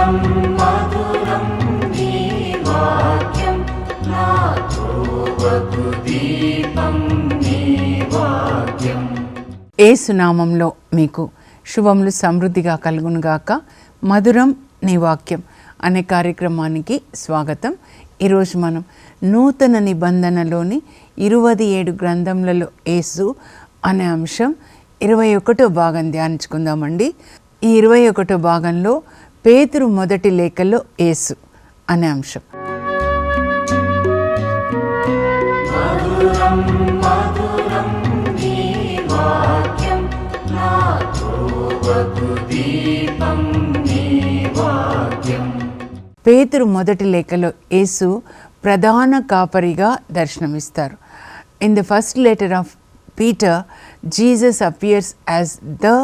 మధురం మధురం నీ వాక్యం నాతో వకు దీపం నీ వాక్యం. యేసు నామంలో మీకు శుభములు సమృద్ధిగా కలుగునుగాక. మధురం నీ వాక్యం అనే కార్యక్రమానికి స్వాగతం. ఈరోజు మనం నూతన నిబంధనలోని 27 గ్రంథములలో యేసు అనే అంశం 21వ భాగం ధ్యానించుకుందామండి. ఈ 21వ భాగంలో పేతురు మొదటి లేఖలో యేసు అనే అంశం. మధురం మధురం నీ వాక్యం నాతో వకు దీపం నీ వాక్యం. పేతురు మొదటి లేఖలో యేసు ప్రధాన కాపరిగా దర్శనమిస్తారు. In the first letter of Peter, Jesus appears as the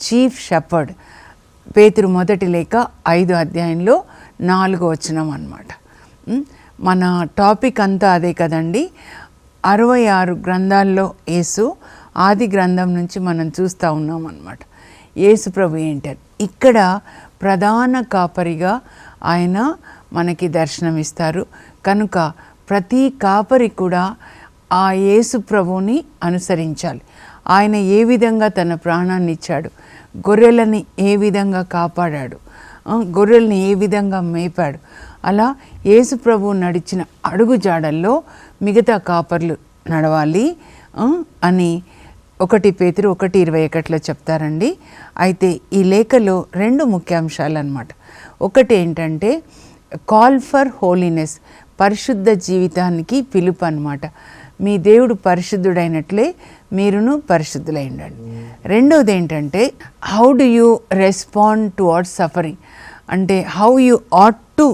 chief shepherd. Peturu మొదటి లేఖ 5వ అధ్యాయంలో 4వ వచనం అన్నమాట. మన టాపిక్ అంతా అదే కదండి. 66 గ్రంథాల్లో యేసు ఆది గ్రంథం నుంచి మనం చూస్తూ ఉన్నాం అన్నమాట. యేసు ప్రభు ఏంటారు, ఇక్కడ ప్రధాన కాపరిగా ఆయన మనకి దర్శనమిస్తారు. కనుక ప్రతి కాపరి కూడా ఆ యేసు ప్రభువుని అనుసరించాలి. ఆయన ఏ విధంగా తన ప్రాణాన్ని ఇచ్చాడు, గొర్రెలని ఏ విధంగా కాపాడాడు, గొర్రెల్ని ఏ విధంగా మేపాడు, అలా యేసు ప్రభువు నడిచిన అడుగు జాడల్లో మిగతా కాపర్లు నడవాలి అని 1 పేతురు 1:21 చెప్తారండి. అయితే ఈ లేఖలో 2 ముఖ్యాంశాలు అన్నమాట. ఒకటి ఏంటంటే కాల్ ఫర్ హోలీనెస్, పరిశుద్ధ జీవితానికి పిలుపు అన్నమాట. మీ దేవుడు పరిశుద్ధుడైనట్లే మీరును పరిశుద్ధులై ఉండండి. రెండవది ఏంటంటే how do you respond towards suffering, అంటే how you ought to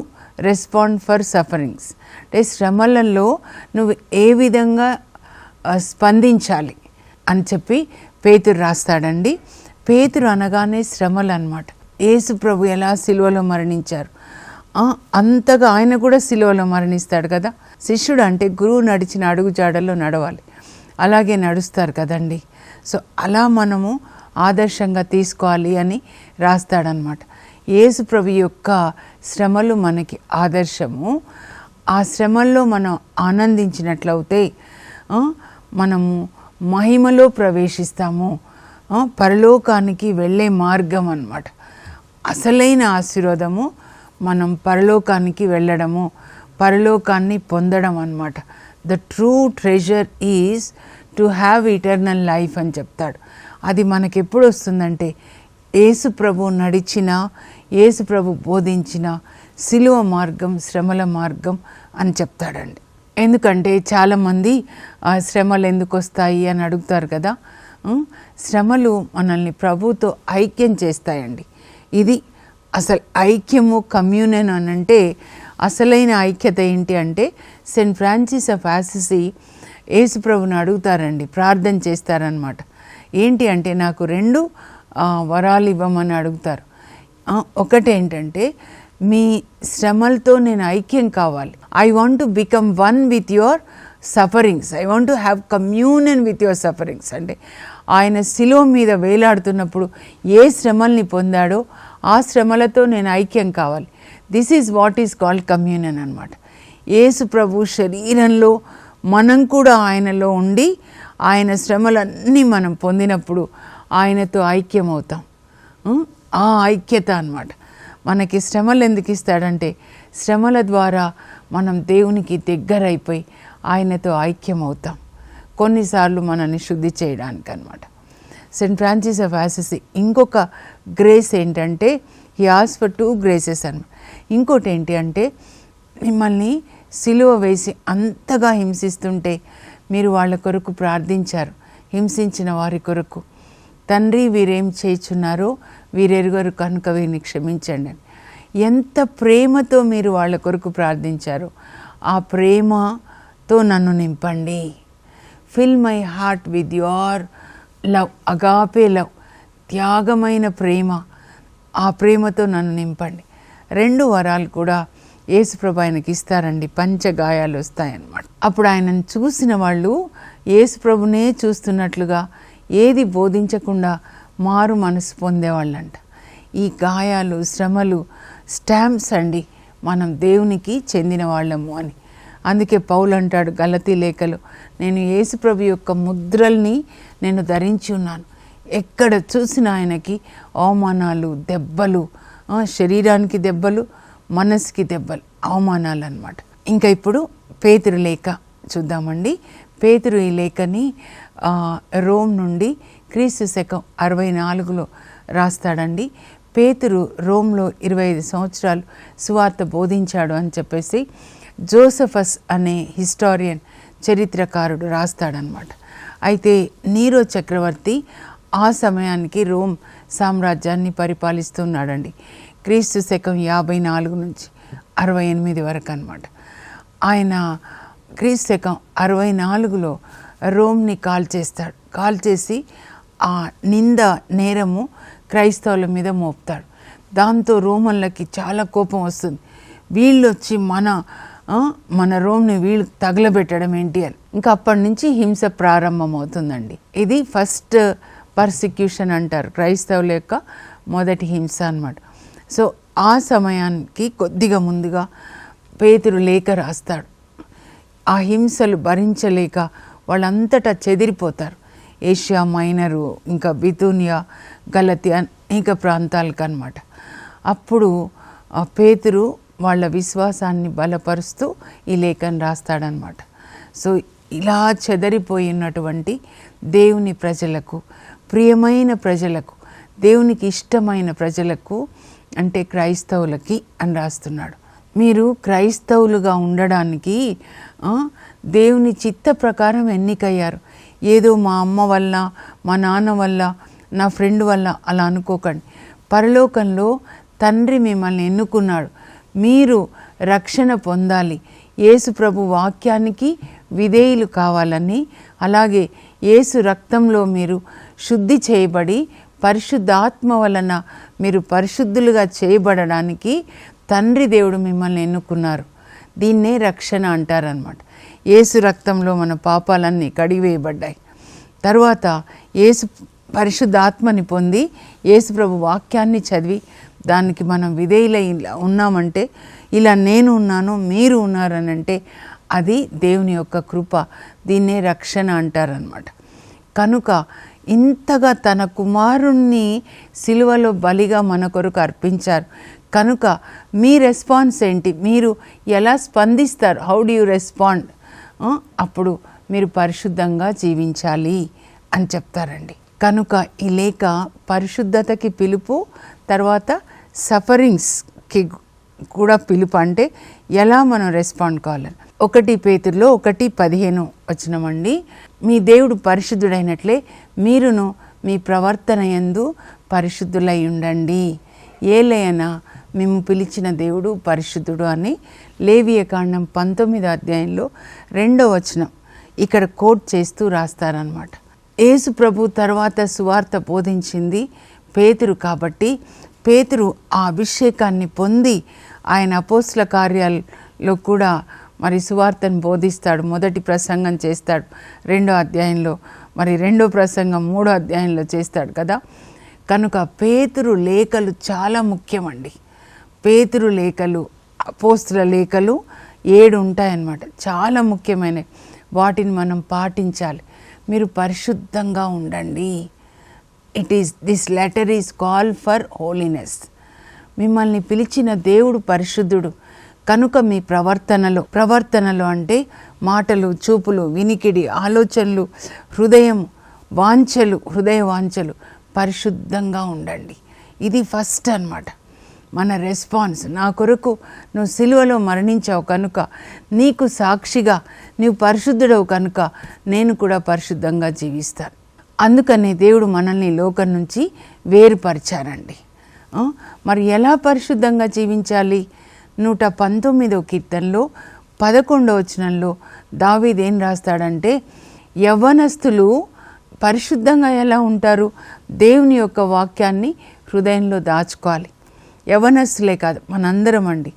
respond for sufferings, అంటే శ్రమలలో నువ్వు ఏ విధంగా స్పందించాలి అని చెప్పి పేతురు రాస్తాడండి. పేతురు అనగానే శ్రమలు అన్నమాట. యేసు ప్రభు ఎలా సిలువలో మరణించారు, అంతగా ఆయన కూడా సిలువలో మరణిస్తాడు కదా. శిష్యుడు అంటే గురువు నడిచిన అడుగు జాడల్లో నడవాలి, అలాగే నడుస్తారు కదండి. సో అలా మనము ఆదర్శంగా తీసుకోవాలి అని రాస్తాడనమాట. యేసు ప్రభు యొక్క శ్రమలు మనకి ఆదర్శము. ఆ శ్రమల్లో మనం ఆనందించినట్లయితే మనము మహిమలో ప్రవేశిస్తాము, పరలోకానికి వెళ్ళే మార్గం అన్నమాట. అసలైన ఆశీర్వాదము మనం పరలోకానికి వెళ్ళడము, పరలోకాన్ని పొందడం అన్నమాట. The true treasure is to have eternal life అని చెప్తాడు. అది మనకి ఎప్పుడు వస్తుందంటే యేసు ప్రభు నడిచిన, యేసు ప్రభు బోధించిన సిలువ మార్గం, శ్రమల మార్గం అని చెప్తాడండి. ఎందుకంటే చాలామంది శ్రమలు ఎందుకు వస్తాయి అని అడుగుతారు కదా. శ్రమలు మనల్ని ప్రభుతో ఐక్యం చేస్తాయండి. ఇది అసలు ఐక్యము, కమ్యూనియన్ అని అంటే అసలైన ఐక్యత ఏంటి అంటే సెయింట్ ఫ్రాన్సిస్ ఆఫ్ అసిసి యేసు ప్రభుని అడుగుతారండి, ప్రార్థన చేస్తారనమాట. ఏంటి అంటే నాకు 2 వరాలు ఇవ్వమని అడుగుతారు. ఒకటేంటంటే మీ శ్రమలతో నేను ఐక్యం కావాలి. I want to become one with your sufferings, I want to have communion with your sufferings. అంటే ఆయన శిలువ మీద వేలాడుతున్నప్పుడు ఏ శ్రమల్ని పొందాడో ఆ శ్రమలతో నేను ఐక్యం కావాలి. This is what is called communion అనమాట. యేసు ప్రభు శరీరంలో మనం కూడా ఆయనలో ఉండి ఆయన శ్రమలన్నీ మనం పొందినప్పుడు ఆయనతో ఐక్యం అవుతాం. ఆ ఐక్యత అన్నమాట. మనకి శ్రమలు ఎందుకు ఇస్తాడంటే శ్రమల ద్వారా మనం దేవునికి దగ్గరైపోయి ఆయనతో ఐక్యం అవుతాం. కొన్నిసార్లు మనల్ని శుద్ధి చేయడానికి అన్నమాట. సెయింట్ ఫ్రాన్సిస్ ఆఫ్ అసిసి ఇంకొక గ్రేస్ ఏంటంటే హీ ఆస్క్డ్ ఫర్ 2 గ్రేసెస్ అన్నమాట. ఇంకోటి ఏంటి అంటే మిమ్మల్ని సిలువ వేసి అంతగా హింసిస్తుంటే మీరు వాళ్ళ కొరకు ప్రార్థించారు, హింసించిన వారి కొరకు. తండ్రి వీరేం చేయుచున్నారో వీరెరుగరు కనుక వీరిని క్షమించండి అని. ఎంత ప్రేమతో మీరు వాళ్ళ కొరకు ప్రార్థించారో ఆ ప్రేమతో నన్ను నింపండి. Fill my heart with your love, agape love, త్యాగమైన ప్రేమ, ఆ ప్రేమతో నన్ను నింపండి. 2 వరాలు కూడా యేసుప్రభు ఆయనకి ఇస్తారండి. పంచగాయాలు వస్తాయన్నమాట. అప్పుడు ఆయనను చూసిన వాళ్ళు యేసుప్రభునే చూస్తున్నట్లుగా ఏది బోధించకుండా మారు మనసు పొందేవాళ్ళంట. ఈ గాయాలు, శ్రమలు స్టాంప్స్ అండి, మనం దేవునికి చెందిన వాళ్ళము అని. అందుకే పౌలు అంటాడు గలతీ లేఖలో, నేను యేసుప్రభు యొక్క ముద్రల్ని నేను ధరించి ఉన్నాను. ఎక్కడ చూసిన ఆయనకి అవమానాలు, దెబ్బలు, శరీరానికి దెబ్బలు, మనసుకి దెబ్బలు, అవమానాలు అన్నమాట. ఇంకా ఇప్పుడు పేతురు లేఖ చూద్దామండి. పేతురు ఈ లేఖని రోమ్ నుండి క్రీస్తు శకం 64లో రాస్తాడండి. పేతురు రోమ్లో 25 సంవత్సరాలు సువార్త బోధించాడు అని చెప్పేసి జోసఫస్ అనే హిస్టారియన్, చరిత్రకారుడు రాస్తాడనమాట. అయితే నీరో చక్రవర్తి ఆ సమయానికి రోమ్ సామ్రాజ్యాన్ని పరిపాలిస్తున్నాడండి. క్రీస్తు శకం 54 నుంచి 68 వరకు అనమాట. ఆయన క్రీస్తు శకం 64లో రోమ్ని కాల్చేసి ఆ నింద, నేరము క్రైస్తవుల మీద మోపుతాడు. దాంతో రోమన్లకి చాలా కోపం వస్తుంది. వీళ్ళు వచ్చి మన రోమ్ని వీళ్ళు తగలబెట్టడం ఏంటి అని. ఇంకా అప్పటి నుంచి హింస ప్రారంభమవుతుందండి. ఇది ఫస్ట్ పర్సిక్యూషన్ అంటారు, క్రైస్తవుల యొక్క మొదటి హింస అన్నమాట. సో ఆ సమయానికి కొద్దిగా ముందుగా పేతురు లేఖ రాస్తాడు. ఆ హింసలు భరించలేక వాళ్ళంతటా చెదిరిపోతారు. ఏషియా మైనరు, ఇంకా బితూనియా, గలతీ అనేక ప్రాంతాలకు అన్నమాట. అప్పుడు పేతురు వాళ్ళ విశ్వాసాన్ని బలపరుస్తూ ఈ లేఖను రాస్తాడనమాట. సో ఇలా చెదరిపోయినటువంటి దేవుని ప్రజలకు, ప్రియమైన ప్రజలకు, దేవునికి ఇష్టమైన ప్రజలకు, అంటే క్రైస్తవులకి అని రాస్తున్నాడు. మీరు క్రైస్తవులుగా ఉండడానికి దేవుని చిత్త ప్రకారం ఎన్నికయ్యారు. ఏదో మా అమ్మ వల్ల, మా నాన్న వల్ల, నా ఫ్రెండ్ వల్ల అలా అనుకోకండి. పరలోకంలో తండ్రి మిమ్మల్ని ఎన్నుకున్నాడు. మీరు రక్షణ పొందాలి, యేసు ప్రభు వాక్యానికి విధేయులు కావాలని, అలాగే యేసు రక్తంలో మీరు శుద్ధి చేయబడి పరిశుద్ధాత్మ వలన మీరు పరిశుద్ధులుగా చేయబడడానికి తండ్రి దేవుడు మిమ్మల్ని ఎన్నుకున్నారు. దీన్నే రక్షణ అంటారనమాట. యేసు రక్తంలో మన పాపాలన్నీ కడిగివేయబడ్డాయి. తర్వాత యేసు పరిశుద్ధాత్మని పొంది యేసు ప్రభు వాక్యాన్ని చదివి దానికి మనం విధేయులై ఉన్నామంటే, ఇలా నేను ఉన్నాను, మీరు ఉన్నారనంటే అది దేవుని యొక్క కృప. దీన్నే రక్షణ అంటారనమాట. కనుక ఇంతగా తన కుమారుణ్ణి సిలువలో బలిగా మన కొరకు అర్పించారు. కనుక మీ రెస్పాన్స్ ఏంటి? మీరు ఎలా స్పందిస్తారు? How do you respond? అప్పుడు మీరు పరిశుద్ధంగా జీవించాలి అని చెప్తారండి. కనుక ఈ లేఖ పరిశుద్ధతకి పిలుపు, తర్వాత సఫరింగ్స్కి కూడా పిలుపు. అంటే ఎలా మనం రెస్పాండ్ కావాలని 1 పేతురులో 1:15 వచనమండి. మీ దేవుడు పరిశుద్ధుడైనట్లే మీరును మీ ప్రవర్తన యందు పరిశుద్ధులై ఉండండి. ఏలయనా మేము పిలిచిన దేవుడు పరిశుద్ధుడు అని లేవియకాండం 19వ అధ్యాయంలో 2వ వచనం ఇక్కడ కోట్ చేస్తూ రాస్తారనమాట. యేసు ప్రభు తర్వాత సువార్త బోధించింది పేతురు కాబట్టి పేతురు ఆ అభిషేకాన్ని పొంది ఆయన అపోస్తల కార్యాల్లో కూడా మరి సువార్తను బోధిస్తాడు. మొదటి ప్రసంగం చేస్తాడు 2వ అధ్యాయంలో, మరి 2వ ప్రసంగం 3వ అధ్యాయంలో చేస్తాడు కదా. కనుక పేతురు లేఖలు చాలా ముఖ్యమండి. పేతురు లేఖలు, అపోస్తల లేఖలు 7 ఉంటాయన్నమాట, చాలా ముఖ్యమైనవి. వాటిని మనం పాటించాలి. మీరు పరిశుద్ధంగా ఉండండి. This letter is call for holiness. మిమ్మల్ని పిలిచిన దేవుడు పరిశుద్ధుడు. కనుక మీ ప్రవర్తనలో అంటే మాటలు, చూపులు, వినికిడి, ఆలోచనలు, హృదయ వాంఛలు పరిశుద్ధంగా ఉండండి. ఇది ఫస్ట్ అన్నమాట మన రెస్పాన్స్. నా కొరకు నువ్వు సిలువలో మరణించావు కనుక, నీకు సాక్షిగా నీవు పరిశుద్ధుడవు కనుక నేను కూడా పరిశుద్ధంగా జీవిస్తాను. అందుకనే దేవుడు మనల్ని లోకం నుంచి వేరుపరిచారండి. మరి ఎలా పరిశుద్ధంగా జీవించాలి? 119వ కీర్తనలో 11వ వచనంలో దావీదు ఏం రాస్తాడంటే, యవ్వనస్తులు పరిశుద్ధంగా ఎలా ఉంటారు? దేవుని యొక్క వాక్యాన్ని హృదయంలో దాచుకోవాలి. యవ్వనస్తులే కాదు, మనందరం అండి.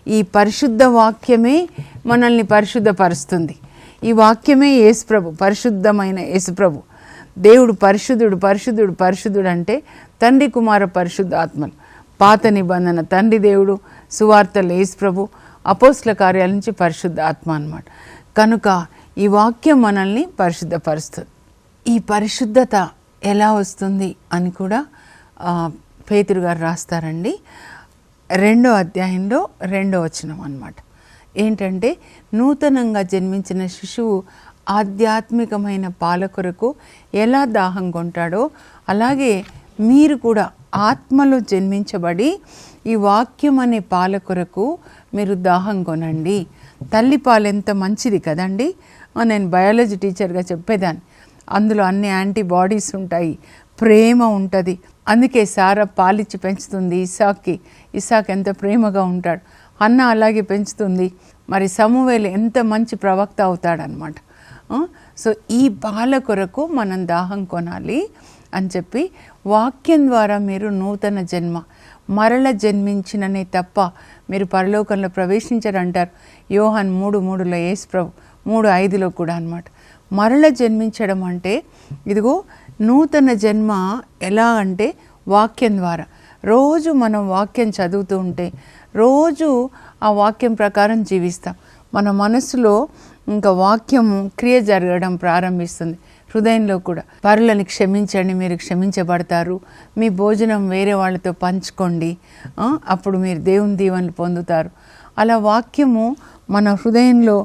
ఈ పరిశుద్ధ వాక్యమే మనల్ని పరిశుద్ధపరుస్తుంది. ఈ వాక్యమే యేసుప్రభు, పరిశుద్ధమైన యేసుప్రభు. దేవుడు పరిశుద్ధుడు అంటే తండ్రి, కుమార, పరిశుద్ధ ఆత్మలు. పాత నిబంధన తండ్రి దేవుడు, సువార్తలు యేసు ప్రభు, అపోస్తల కార్యాల నుంచి పరిశుద్ధ ఆత్మ అన్నమాట. కనుక ఈ వాక్యం మనల్ని పరిశుద్ధపరుస్తుంది. ఈ పరిశుద్ధత ఎలా వస్తుంది అని కూడా పేతురు గారు రాస్తారండి. 2వ అధ్యాయంలో 2వ వచనం అన్నమాట. ఏంటంటే, నూతనంగా జన్మించిన శిశువు ఆధ్యాత్మికమైన పాల కొరకు ఎలా దాహం కొంటాడో అలాగే మీరు కూడా ఆత్మలో జన్మించబడి ఈ వాక్యం అనే పాల కొరకు మీరు దాహం కొనండి. తల్లి పాలు ఎంత మంచిది కదండి. నేను బయాలజీ టీచర్గా చెప్పేదాన్ని. అందులో అన్ని యాంటీబాడీస్ ఉంటాయి, ప్రేమ ఉంటుంది. అందుకే సారా పాలిచ్చి పెంచుతుంది ఇస్సాక్కి. ఇస్సాక్ ఎంత ప్రేమగా ఉంటాడు. హన్నా అలాగే పెంచుతుంది. మరి సమూయేలు ఎంత మంచి ప్రవక్త అవుతాడనమాట. సో ఈ పాల కొరకు మనం దాహం కొనాలి అని చెప్పి, వాక్యం ద్వారా మీరు నూతన జన్మ, మరల జన్మించిననే తప్ప మీరు పరలోకంలో ప్రవేశించరంటారు. యోహాన్ 3:3లో యేసు ప్రభు, 3:5లో కూడా అన్నమాట. మరల జన్మించడం అంటే ఇదిగో నూతన జన్మ. ఎలా అంటే వాక్యం ద్వారా. రోజు మనం వాక్యం చదువుతూ ఉంటే, రోజు ఆ వాక్యం ప్రకారం జీవిస్తాం. మన మనసులో ఇంకా వాక్యము క్రియ జరగడం ప్రారంభిస్తుంది. హృదయంలో కూడా పరులని క్షమించండి, మీరు క్షమించబడతారు. మీ భోజనం వేరే వాళ్ళతో పంచుకోండి, అప్పుడు మీరు దేవుని దీవెనలు పొందుతారు. అలా వాక్యము మన హృదయంలో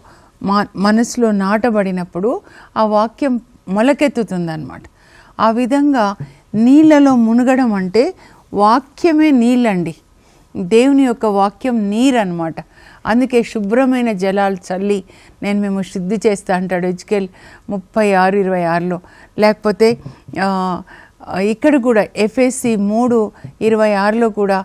మనసులో నాటబడినప్పుడు ఆ వాక్యం మొలకెత్తుతుందన్నమాట. ఆ విధంగా నీళ్ళలో మునగడం అంటే వాక్యమే నీళ్ళండి. దేవుని యొక్క వాక్యం నీరు అన్నమాట. అందుకే శుభ్రమైన జలాలు చల్లి నేను మేము శుద్ధి చేస్తా అంటాడు ఎజ్కేల్ 36:26లో. లేకపోతే ఇక్కడ కూడా ఎఫెసీ 3:26లో కూడా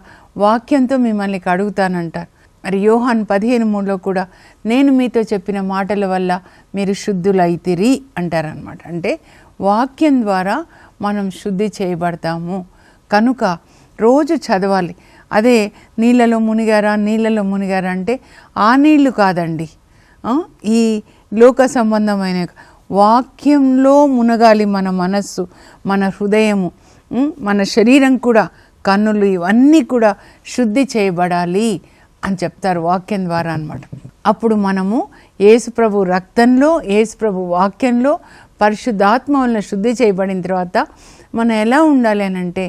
వాక్యంతో మిమ్మల్ని కడుగుతానంటారు. మరి యోహాన్ 15:3లో కూడా నేను మీతో చెప్పిన మాటల వల్ల మీరు శుద్ధులైతిరి అంటారనమాట. అంటే వాక్యం ద్వారా మనం శుద్ధి చేయబడతాము. కనుక రోజు చదవాలి. అదే నీళ్ళలో మునిగారా అంటే ఆ నీళ్లు కాదండి, ఈ లోక సంబంధమైన వాక్యంలో మునగాలి. మన మనస్సు, మన హృదయము, మన శరీరం కూడా, కన్నులు ఇవన్నీ కూడా శుద్ధి చేయబడాలి అని చెప్తారు వాక్యం ద్వారా అన్నమాట. అప్పుడు మనము యేసుప్రభు రక్తంలో, యేసుప్రభు వాక్యంలో పరిశుద్ధాత్మ వలన శుద్ధి చేయబడిన తర్వాత మనం ఎలా ఉండాలి అని అంటే,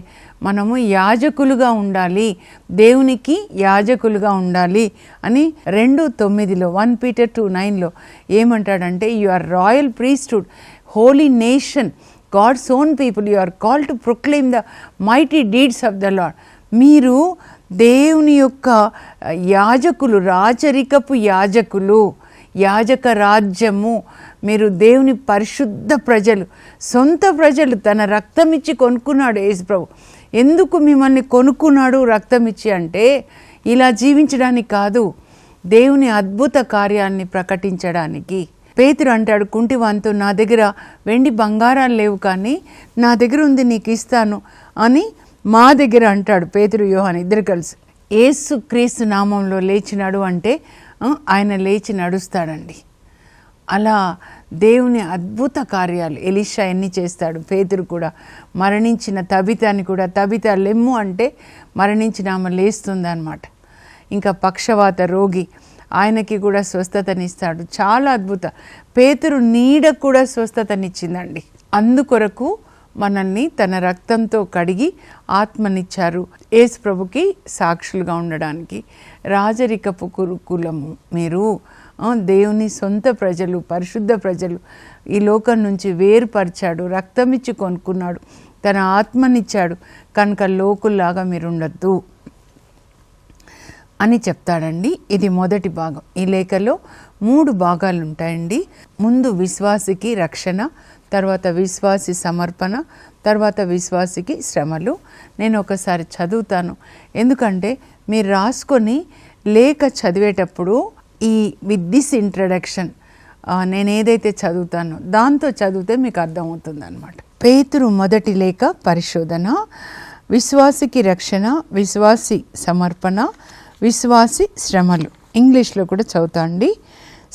మనము యాజకులుగా ఉండాలి, దేవునికి యాజకులుగా ఉండాలి అని 2:9లో 1 Peter 2:9లో ఏమంటాడంటే, you are royal priesthood, holy nation, God's own people, you are called to proclaim the mighty deeds of the Lord. మీరు దేవుని యొక్క యాజకులు, రాచరికపు యాజకులు, యాజక రాజ్యము. మీరు దేవుని పరిశుద్ధ ప్రజలు, సొంత ప్రజలు. తన రక్తం ఇచ్చి కొనుక్కున్నాడు యేసుప్రభు. ఎందుకు మిమ్మల్ని కొనుక్కున్నాడు రక్తం ఇచ్చి అంటే, ఇలా జీవించడానికి కాదు, దేవుని అద్భుత కార్యాన్ని ప్రకటించడానికి. పేతురు అంటాడు కుంటివానితో, నా దగ్గర వెండి బంగారాలు లేవు కానీ నా దగ్గర ఉంది నీకు ఇస్తాను అని మా దగ్గర అంటాడు పేతురు, యోహాను ఇద్దరు కలిసి. యేసు క్రీస్తు నామంలో లేచినాడు అంటే ఆయన లేచి నడుస్తాడండి. అలా దేవుని అద్భుత కార్యాలు ఎలీషా ఎన్ని చేస్తాడు. పేతురు కూడా మరణించిన తబితాని కూడా, తబిత లెమ్ము అంటే మరణించిన ఆమె లేస్తుంది అన్నమాట. ఇంకా పక్షవాత రోగి, ఆయనకి కూడా స్వస్థతనిస్తాడు. చాలా అద్భుత. పేతురు నీడ కూడా స్వస్థతనిచ్చిందండి. అందుకొరకు మనల్ని తన రక్తంతో కడిగి ఆత్మనిచ్చారు, యేసు ప్రభుకి సాక్షులుగా ఉండడానికి. రాజరికపు కులము మీరు, దేవుని సొంత ప్రజలు, పరిశుద్ధ ప్రజలు. ఈ లోకం నుంచి వేరుపరిచాడు, రక్తం ఇచ్చి కొనుక్కున్నాడు, తన ఆత్మనిచ్చాడు. కనుక లోకుల్లాగా మీరు ఉండద్దు అని చెప్తాడండి. ఇది మొదటి భాగం. ఈ లేఖలో 3 భాగాలు ఉంటాయండి. ముందు విశ్వాసికి రక్షణ, తర్వాత విశ్వాసి సమర్పణ, తర్వాత విశ్వాసికి శ్రమలు. నేను ఒకసారి చదువుతాను, ఎందుకంటే మీరు రాసుకొని లేఖ చదివేటప్పుడు విత్ దిస్ ఇంట్రడక్షన్ నేను ఏదైతే చదువుతానో దాంతో చదివితే మీకు అర్థమవుతుంది అన్నమాట. పేతురు మొదటి లేఖ పరిశోధన, విశ్వాసికి రక్షణ, విశ్వాసి సమర్పణ, విశ్వాసి శ్రమలు. ఇంగ్లీష్లో కూడా చదువుతా అండి.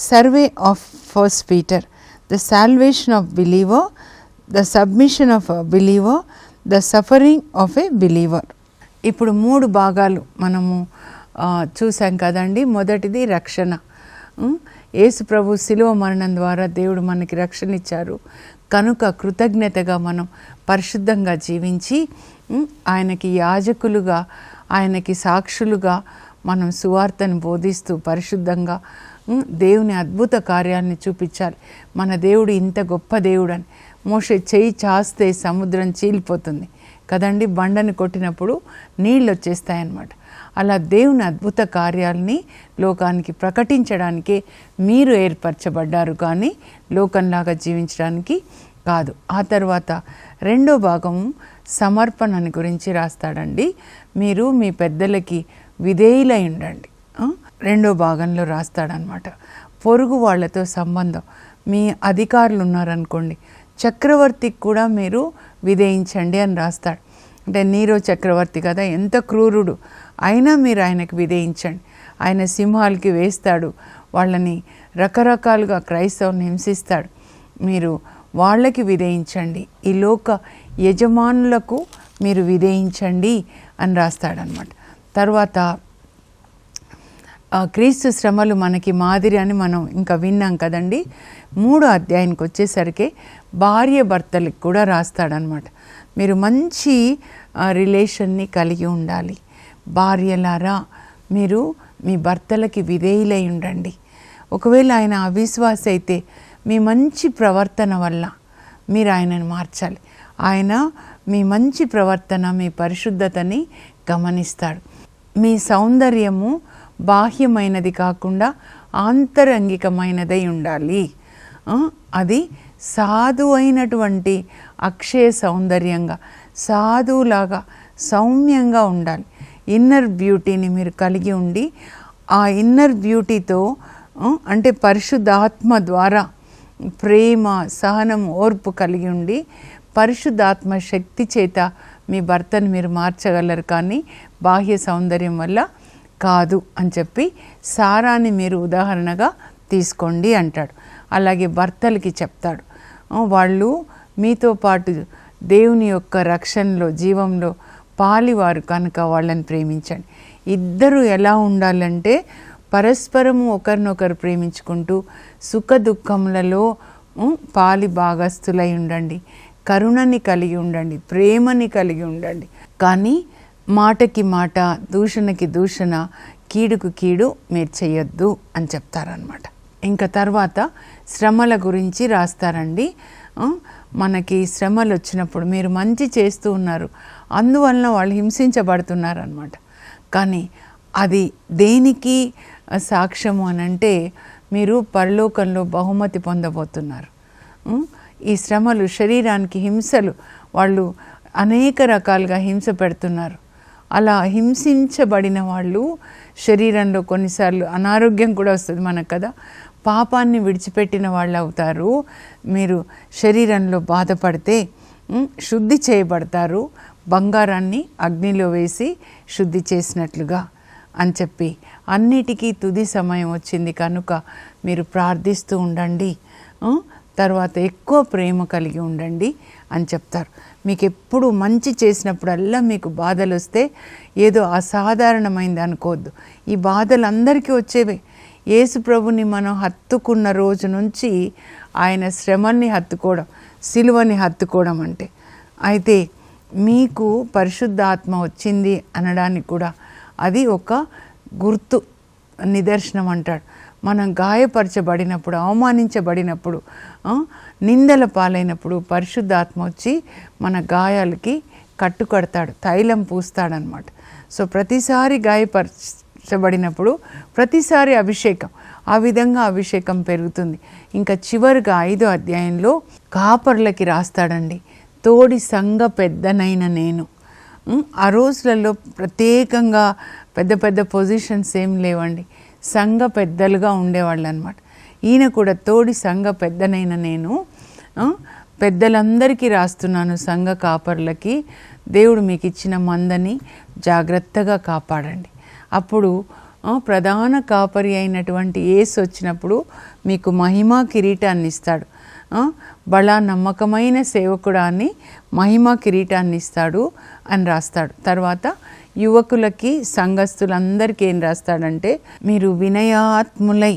Survey of first Peter, the salvation of believer, the submission of a believer, the suffering of a believer. ఇప్పుడు 3 భాగాలు మనము చూసాం కదండి. మొదటిది రక్షణ. యేసు ప్రభు శిలువ మరణం ద్వారా దేవుడు మనకి రక్షణ ఇచ్చారు కనుక కృతజ్ఞతగా మనం పరిశుద్ధంగా జీవించి ఆయనకి యాజకులుగా, ఆయనకి సాక్షులుగా మనం సువార్తను బోధిస్తూ పరిశుద్ధంగా దేవుని అద్భుత కార్యాన్ని చూపించాలి. మన దేవుడు ఇంత గొప్ప దేవుడు అని. మోషే చెయ్యి చాస్తే సముద్రం చీలిపోతుంది కదండి, బండని కొట్టినప్పుడు నీళ్ళు వచ్చేస్తాయన్నమాట. అలా దేవుని అద్భుత కార్యాలని లోకానికి ప్రకటించడానికే మీరు ఏర్పరచబడ్డారు, కానీ లోకంలాగా జీవించడానికి కాదు. ఆ తర్వాత 2వ భాగం సమర్పణని గురించి రాస్తాడండి. మీరు మీ పెద్దలకి విధేయులై ఉండండి. 2వ భాగంలో రాస్తాడనమాట. పొరుగు వాళ్ళతో సంబంధం. మీ అధికారులు ఉన్నారనుకోండి, చక్రవర్తికి కూడా మీరు విధేయించండి అని రాస్తాడు. అంటే నీరో చక్రవర్తి కదా, ఎంత క్రూరుడు, అయినా మీరు ఆయనకు విధేయించండి. ఆయన సింహాలకి వేస్తాడు, వాళ్ళని రకరకాలుగా క్రైస్తవుని హింసిస్తాడు, మీరు వాళ్ళకి విధేయించండి. ఈ లోక యజమానులకు మీరు విధేయించండి అని రాస్తాడనమాట. తర్వాత క్రీస్తు శ్రమలు మనకి మాదిరి అని మనం ఇంకా విన్నాం కదండి. 3వ అధ్యాయానికి వచ్చేసరికి భార్య భర్తలకు కూడా రాస్తాడనమాట. మీరు మంచి రిలేషన్ని కలిగి ఉండాలి. భార్యలారా, మీరు మీ భర్తలకి విధేయులై ఉండండి. ఒకవేళ ఆయన అవిశ్వాస అయితే మీ మంచి ప్రవర్తన వల్ల మీరు ఆయనను మార్చాలి. ఆయన మీ మంచి ప్రవర్తన, మీ పరిశుద్ధతని గమనిస్తాడు. మీ సౌందర్యము బాహ్యమైనది కాకుండా ఆంతరంగికమైనదై ఉండాలి. అది సాధువైనటువంటి అక్షయ సౌందర్యంగా, సాధువులాగా సౌమ్యంగా ఉండాలి. ఇన్నర్ బ్యూటీని మీరు కలిగి ఉండి, ఆ ఇన్నర్ బ్యూటీతో అంటే పరిశుద్ధాత్మ ద్వారా ప్రేమ, సహనం, ఓర్పు కలిగి ఉండి పరిశుద్ధాత్మ శక్తి చేత మీ భర్తను మీరు మార్చగలరు, కానీ బాహ్య సౌందర్యం వల్ల కాదు అని చెప్పి సారాన్ని మీరు ఉదాహరణగా తీసుకోండి అంటాడు. అలాగే భర్తలకి చెప్తాడు, వాళ్ళు మీతో పాటు దేవుని యొక్క రక్షణలో, జీవంలో పాలివారు కనుక వాళ్ళని ప్రేమించండి. ఇద్దరు ఎలా ఉండాలంటే పరస్పరము ఒకరినొకరు ప్రేమించుకుంటూ సుఖ దుఃఖములలో పాలి భాగస్థులై ఉండండి. కరుణని కలిగి ఉండండి, ప్రేమని కలిగి ఉండండి. కానీ మాటకి మాట, దూషణకి దూషణ, కీడుకు కీడు మీరు చేయొద్దు అని చెప్తారనమాట. ఇంకా తర్వాత శ్రమల గురించి రాస్తారండి. మనకి శ్రమలు వచ్చినప్పుడు మీరు మంచి చేస్తూ ఉన్నారు, అందువలన వాళ్ళు హింసించబడుతున్నారు అనమాట. కానీ అది దేనికి సాక్ష్యము అనంటే మీరు పరలోకంలో బహుమతి పొందబోతున్నారు. ఈ శ్రమలు, శరీరానికి హింసలు, వాళ్ళు అనేక రకాలుగా హింస పెడుతున్నారు. అలా హింసించబడిన వాళ్ళు శరీరంలో కొన్నిసార్లు అనారోగ్యం కూడా వస్తుంది మనకు కదా. పాపాన్ని విడిచిపెట్టిన వాళ్ళు అవుతారు. మీరు శరీరంలో బాధపడితే శుద్ధి చేయబడతారు, బంగారాన్ని అగ్నిలో వేసి శుద్ధి చేసినట్లుగా అని చెప్పి, అన్నిటికీ తుది సమయం వచ్చింది కనుక మీరు ప్రార్థిస్తూ ఉండండి, తర్వాత ఎక్కువ ప్రేమ కలిగి ఉండండి అని చెప్తారు. మీకు ఎప్పుడు మంచి చేసినప్పుడల్లా మీకు బాధలు వస్తే ఏదో అసాధారణమైంది అనుకోవద్దు. ఈ బాధలు అందరికీ వచ్చేవే. యేసు ప్రభుని మనం హత్తుకున్న రోజు నుంచి ఆయన శ్రమని హత్తుకోవడం, సిలువని హత్తుకోవడం అంటే, అయితే మీకు పరిశుద్ధాత్మ వచ్చింది అనడానికి కూడా అది ఒక గుర్తు, నిదర్శనం అంటాడు. మనం గాయపరచబడినప్పుడు, అవమానించబడినప్పుడు, నిందల పాలైనప్పుడు పరిశుద్ధాత్మ వచ్చి మన గాయాలకి కట్టుకడతాడు, తైలం పూస్తాడనమాట. సో ప్రతిసారి గాయపరచబడినప్పుడు ప్రతిసారి అభిషేకం, ఆ విధంగా అభిషేకం పెరుగుతుంది. ఇంకా చివరిగా 5వ అధ్యాయంలో కాపర్లకి రాస్తాడండి. తోడి సంఘ పెద్దనైన నేను. ఆ రోజులలో ప్రత్యేకంగా పెద్ద పెద్ద పొజిషన్స్ ఏం లేవండి, సంఘ పెద్దలుగా ఉండేవాళ్ళు అనమాట. ఈయన కూడా తోడి సంఘ పెద్దనైన నేను పెద్దలందరికీ రాస్తున్నాను, సంఘ కాపర్లకి, దేవుడు మీకు ఇచ్చిన మందని జాగ్రత్తగా కాపాడండి. అప్పుడు ప్రధాన కాపరి అయినటువంటి యేసు వచ్చినప్పుడు మీకు మహిమా కిరీటాన్ని ఇస్తాడు. బలా నమ్మకమైన సేవకుడా అని మహిమ కిరీటాన్ని ఇస్తాడు అని రాస్తాడు. తర్వాత యువకులకి సంఘస్థులందరికీ ఏం రాస్తాడంటే, మీరు వినయాత్ములై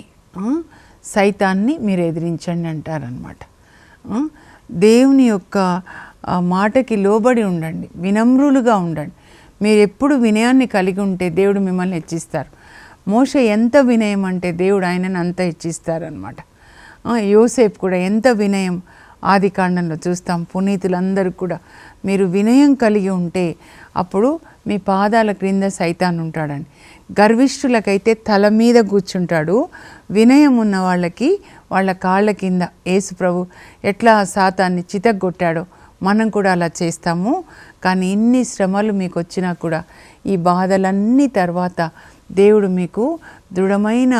సైతాన్ని మీరు ఎదిరించండి అంటారనమాట. దేవుని యొక్క మాటకి లోబడి ఉండండి, వినమ్రులుగా ఉండండి. మీరు ఎప్పుడు వినయాన్ని కలిగి ఉంటే దేవుడు మిమ్మల్ని హెచ్చిస్తారు. మోషే ఎంత వినయం అంటే దేవుడు ఆయనను అంత హెచ్చిస్తారనమాట. యోసేపు కూడా ఎంత వినయం ఆది కాండంలో చూస్తాం. పునీతులందరూ కూడా మీరు వినయం కలిగి ఉంటే అప్పుడు మీ పాదాల క్రింద సైతాన్ ఉంటాడండి. గర్విష్ఠులకైతే తల మీద కూర్చుంటాడు, వినయం ఉన్న వాళ్ళకి వాళ్ళ కాళ్ళ కింద. యేసు ప్రభు ఎట్లా సాతాన్ని చితగ్గొట్టాడో మనం కూడా అలా చేస్తాము. కానీ ఇన్ని శ్రమలు మీకు వచ్చినా కూడా ఈ బాధలన్నీ తర్వాత దేవుడు మీకు దృఢమైన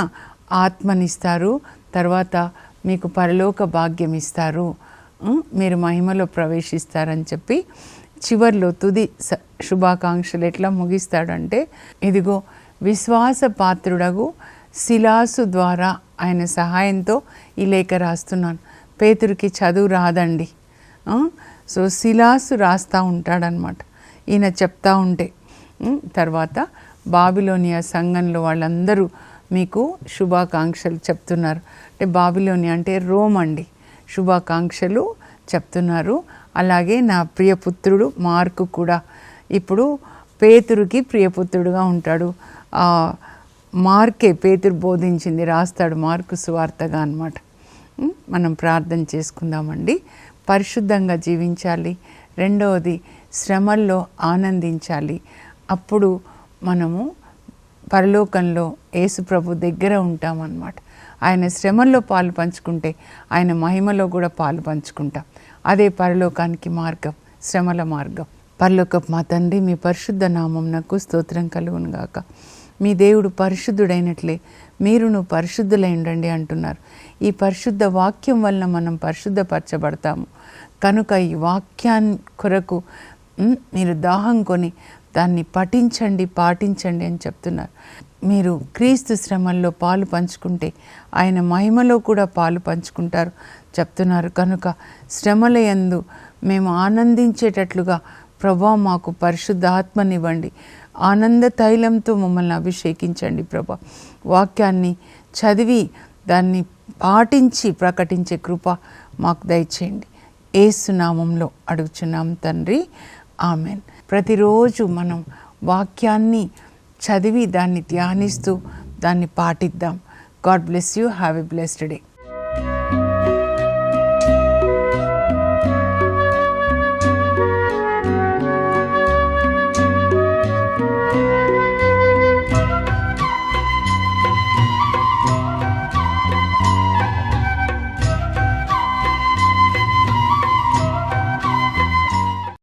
ఆత్మనిస్తారు, తర్వాత మీకు పరలోక భాగ్యం ఇస్తారు, మీరు మహిమలో ప్రవేశిస్తారని చెప్పి చివర్లో తుది శుభాకాంక్షలు ఎట్లా ముగిస్తాడంటే, ఇదిగో విశ్వాస పాత్రుడగు శిలాసు ద్వారా ఆయన సహాయంతో ఈ లేఖ రాస్తున్నాను. పేతురికి చదువు రాదండి, సో శిలాసు రాస్తూ ఉంటాడనమాట ఈయన చెప్తా ఉంటే. తర్వాత బాబిలోనియా సంఘంలో వాళ్ళందరూ మీకు శుభాకాంక్షలు చెప్తున్నారు. అంటే బాబిలోనియా అంటే రోమ్ అండి, శుభాకాంక్షలు చెప్తున్నారు. అలాగే నా ప్రియపుత్రుడు మార్కు కూడా ఇప్పుడు పేతురుకి ప్రియపుత్రుడుగా ఉంటాడు. మార్కే పేతురు బోధించింది రాస్తాడు మార్కు సువార్తగా అన్నమాట. మనం ప్రార్థన చేసుకుందామండి. పరిశుద్ధంగా జీవించాలి. రెండవది శ్రమల్లో ఆనందించాలి. అప్పుడు మనము పరలోకంలో యేసు ప్రభు దగ్గర ఉంటామన్నమాట. ఆయన శ్రమల్లో పాలు పంచుకుంటే ఆయన మహిమలో కూడా పాలు పంచుకుంటాం. అదే పరలోకానికి మార్గం, శ్రమల మార్గం. పరలోకపు మా తండ్రి, మీ పరిశుద్ధ నామమునకు స్తోత్రం కలుగును గాక. మీ దేవుడు పరిశుద్ధుడైనట్లే మీరును పరిశుద్ధులై ఉండండి అంటున్నారు. ఈ పరిశుద్ధ వాక్యం వలన మనం పరిశుద్ధపరచబడతాము కనుక ఈ వాక్యాన్ని కొరకు మీరు దాహం కొని దాన్ని పఠించండి, పాటించండి అని చెప్తున్నారు. మీరు క్రీస్తు శ్రమల్లో పాలు పంచుకుంటే ఆయన మహిమలో కూడా పాలు పంచుకుంటారు చెప్తున్నారు. కనుక శ్రమల యందు మేము ఆనందించేటట్లుగా ప్రభా మాకు పరిశుద్ధ ఆత్మనివ్వండి. ఆనంద తైలంతో మమ్మల్ని అభిషేకించండి ప్రభా. వాక్యాన్ని చదివి దాన్ని పాటించి ప్రకటించే కృప మాకు దయచేయండి. యేసు నామంలో అడుగుచున్నాం తండ్రి, ఆమెన్. ప్రతిరోజు మనం వాక్యాన్ని చదివి దాన్ని ధ్యానిస్తూ దాన్ని పాటిద్దాం. God bless you. Have a blessed day.